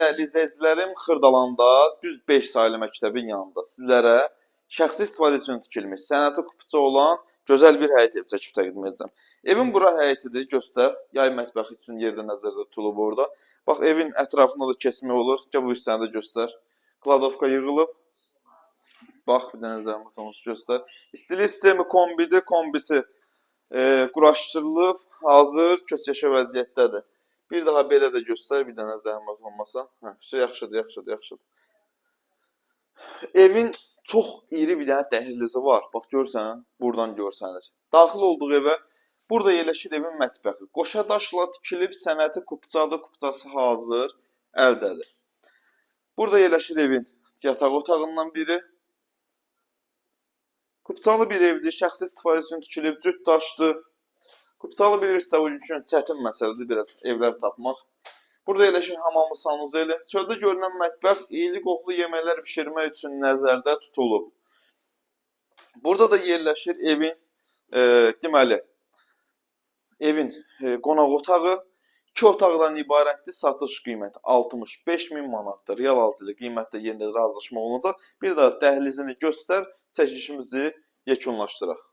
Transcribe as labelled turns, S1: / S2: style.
S1: Dəyərli izləyicilərim, Xırdalanda düz 5 saylı məktəbin yanında sizlərə şəxsi istifadə üçün tikilmiş, sənəti kupçu olan gözəl bir həyət ev çəkib təqdim edəcəm. Evin bura həyətidir, göstər. Yay mətbəxi üçün yerdə nəzərdə tutulub orada. Bax, evin ətrafında da keçmək olur. Gəl bu hissəni də göstər. Kladovka yığılıb. Bax, bir dənə zəhmət göstər. İstilik sistemi kombidir, kombisi quraşdırılıb, hazır köçəşə vəziyyətdədir. Bir daha belə də göstər, bir dənə zəhmət olmasa. Yaxşıdır, yaxşıdır, yaxşıdır. Evin çox iri bir dənə dəhlizi var. Bax, görsən, buradan görsənir. Daxil olduğu evə, burada yerləşir evin mətbəxi. Qoşa daşla tikilib, sənəti kupçadır, kupçası hazır, əldədir. Burada yerləşir evin yataq otağından biri. Kupçalı bir evdir, şəxsi istifadə üçün tikilib, cüt daşdır. Kupçalı bilirsə, o üçün çətin məsələdir biraz evlər tapmaq. Burada yerləşir hamamı, sanuzeli. Çöldə görünən mətbəx iyili qoxulu yeməklər pişirmək üçün nəzərdə tutulub. Burada da yerləşir evin, deməli, evin qonaq otağı. 2 otaqdan ibarətdir, satış qiyməti 65.000 manatdır. Real alıcı qiymətdə yerində razılaşma olunacaq. Bir daha dəhlizini göstər, çəkilişimizi yekunlaşdıraq.